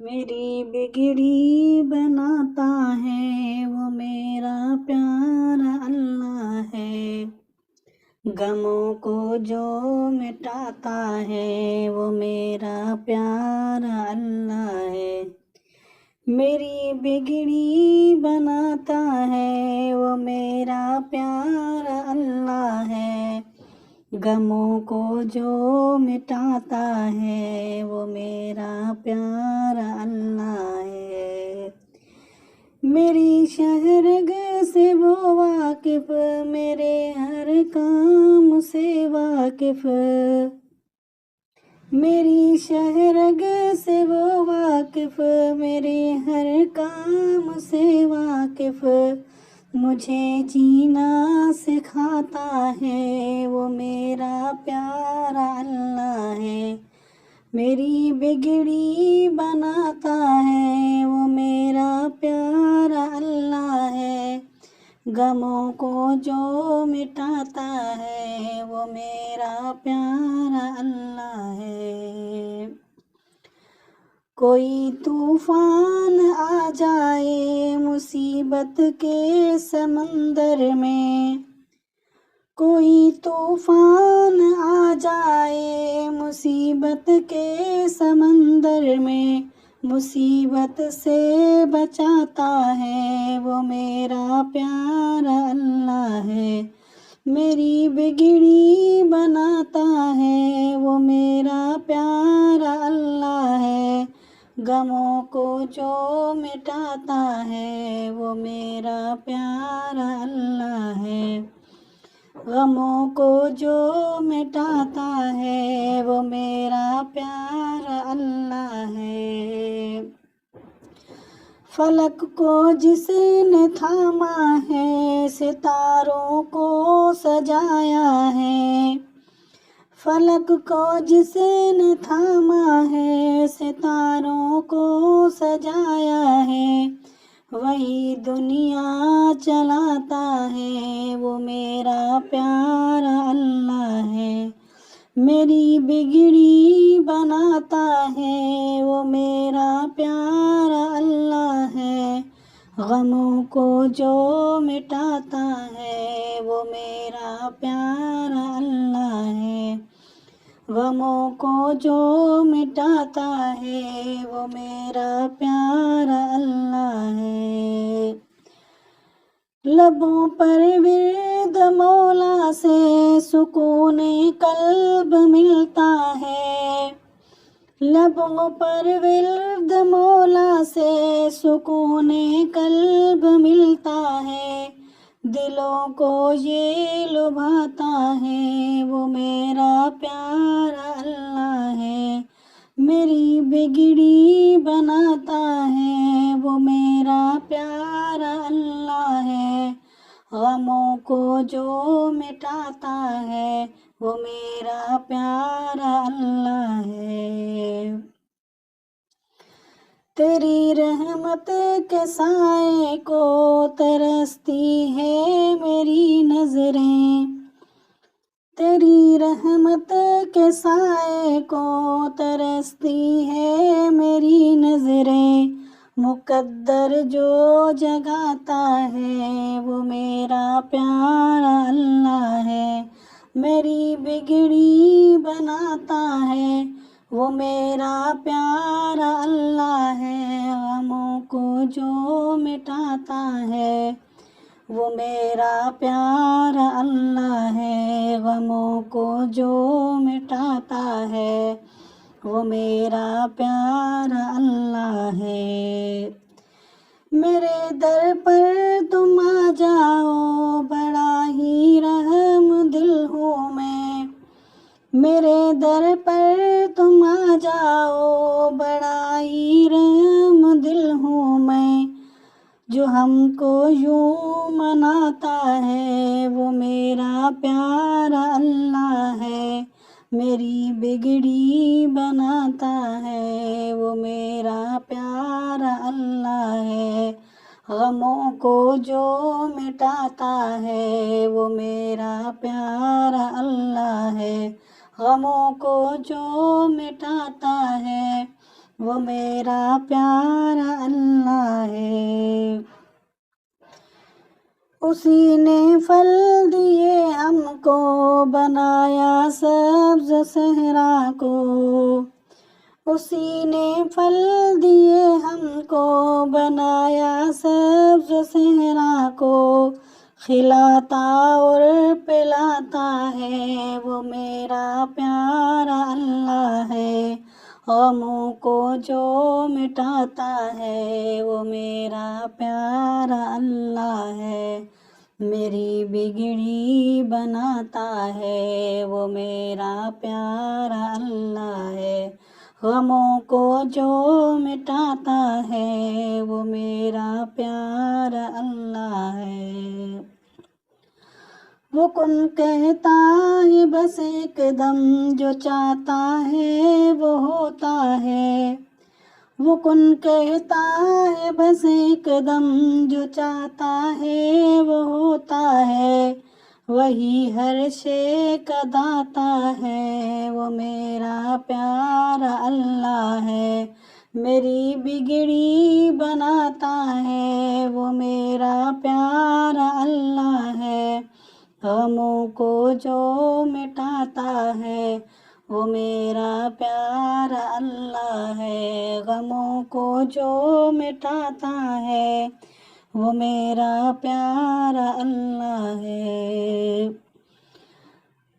میری بگڑی بناتا ہے وہ میرا پیارا اللہ ہے، غموں کو جو مٹاتا ہے وہ میرا پیارا اللہ ہے، میری بگڑی بناتا ہے وہ میرا پیارا اللہ ہے، غموں کو جو مٹاتا ہے وہ میرا پیارا اللہ ہے، میری شہرگ سے وہ واقف، میرے ہر کام سے واقف، میری شہرگ سے وہ واقف، میرے ہر کام سے واقف، مجھے جینا سکھاتا ہے وہ میرا پیارا اللہ ہے، میری بگڑی بناتا ہے وہ میرا پیارا اللہ ہے، غموں کو جو مٹاتا ہے وہ میرا پیارا اللہ ہے، کوئی طوفان آ جائے مصیبت کے سمندر میں، کوئی طوفان آ جائے مصیبت کے سمندر میں، مصیبت سے بچاتا ہے وہ میرا پیارا اللہ ہے، میری بگڑی بناتا ہے وہ میرا پیارا اللہ ہے، غموں کو جو مٹاتا ہے وہ میرا پیارا اللہ ہے، غموں کو جو مٹاتا ہے وہ میرا پیارا اللہ ہے، فلک کو جس نے تھاما ہے ستاروں کو سجایا ہے، فلک کو جس نے تھاما ہے ستاروں کو سجایا ہے، وہی دنیا چلاتا ہے وہ میرا پیارا اللہ ہے، میری بگڑی بناتا ہے وہ میرا پیارا اللہ ہے، غموں کو جو مٹاتا ہے وہ میرا پیارا اللہ ہے، غموں کو جو مٹاتا ہے وہ میرا پیارا اللہ ہے، لبوں پر ورد مولا سے سکون قلب ملتا ہے، لبوں پر ورد مولا سے سکون قلب ملتا ہے، دلوں کو یہ لبھاتا ہے وہ میرا پیارا اللہ ہے، میری بگڑی بناتا ہے وہ میرا پیارا اللہ ہے، غموں کو جو مٹاتا ہے وہ میرا پیارا اللہ ہے، تیری رحمت کے سائے کو ترستی ہے میری نظریں، تیری رحمت کے سائے کو ترستی ہے میری نظریں، مقدر جو جگاتا ہے وہ میرا پیارا اللہ ہے، میری بگڑی بناتا ہے وہ میرا پیارا اللہ ہے، غموں کو جو مٹاتا ہے وہ میرا پیارا اللہ ہے، غموں کو جو مٹاتا ہے وہ میرا پیارا اللہ ہے، میرے در پر تم آ جاؤ بڑا ہی رحم دل ہوں میں، میرے در پر تم آ جاؤ بڑا ہی رحم دل ہوں میں، جو ہم کو یوں مناتا ہے وہ میرا پیارا اللہ ہے، میری بگڑی بناتا ہے وہ میرا پیارا اللہ ہے، غموں کو جو مٹاتا ہے وہ میرا پیارا اللہ ہے، غموں کو جو مٹاتا ہے وہ میرا پیارا اللہ ہے۔ اسی نے پھل دیے ہم کو، بنایا سبز صحرا کو۔ اسی نے پھل دیے ہم کو، بنایا سبز صحرا کو۔ کھلاتا اور پلاتا ہے، وہ میرا پیارا اللہ ہے۔ غموں کو جو مٹاتا ہے، وہ میرا پیارا اللہ ہے۔ میری بگڑی بناتا ہے، وہ میرا پیارا اللہ ہے۔ غموں کو جو مٹاتا ہے، وہ میرا پیارا اللہ ہے۔ وہ کن کہتا ہے بس ایک دم، جو چاہتا ہے وہ ہوتا ہے۔ وہ کن کہتا ہے بس ایک دم، جو چاہتا ہے وہ ہوتا ہے۔ وہی ہر شے کا داتا ہے، وہ میرا پیارا اللہ ہے۔ میری بگڑی بناتا ہے، وہ میرا پیارا اللہ ہے۔ غموں کو جو مٹاتا ہے، وہ میرا پیارا اللہ ہے۔ غموں کو جو مٹاتا ہے، وہ میرا پیارا اللہ ہے۔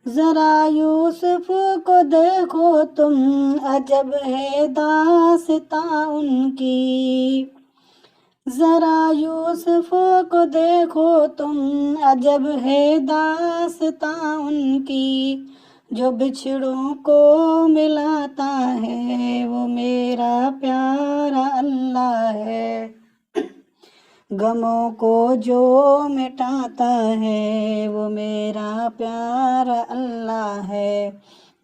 ذرا یوسف کو دیکھو تم، عجب ہے داستاں ان کی۔ ذرا یوسف کو دیکھو تم، عجب ہے داستاں ان کی۔ جو بچھڑوں کو ملاتا ہے، وہ میرا پیارا اللہ ہے۔ غموں کو جو مٹاتا ہے، وہ میرا پیارا اللہ ہے۔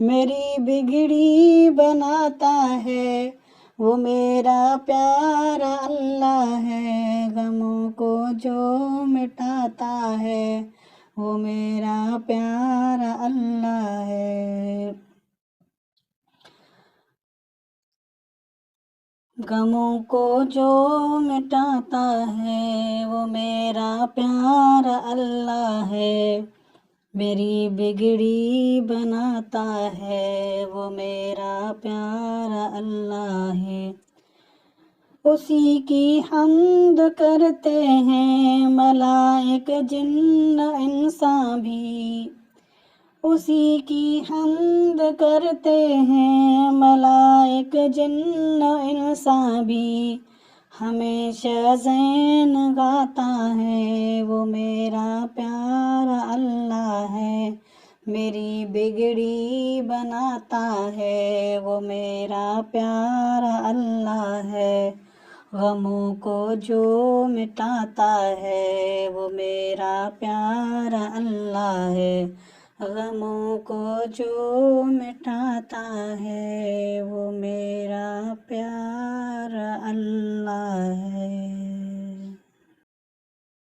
میری بگڑی بناتا ہے، وہ میرا پیارا اللہ ہے۔ غموں کو جو مٹاتا ہے، وہ میرا پیارا اللہ ہے۔ غموں کو جو مٹاتا ہے، وہ میرا پیارا اللہ ہے۔ میری بگڑی بناتا ہے، وہ میرا پیارا اللہ ہے۔ اسی کی حمد کرتے ہیں ملائک جن انسان بھی۔ اسی کی حمد کرتے ہیں ملائک جن انسان بھی۔ ہمیشہ زین گاتا ہے، وہ میرا پیارا اللہ ہے۔ میری بگڑی بناتا ہے، وہ میرا پیارا اللہ ہے۔ غموں کو جو مٹاتا ہے، وہ میرا پیارا اللہ ہے۔ غموں کو جو مٹاتا ہے، وہ میرا پیارا اللہ ہے۔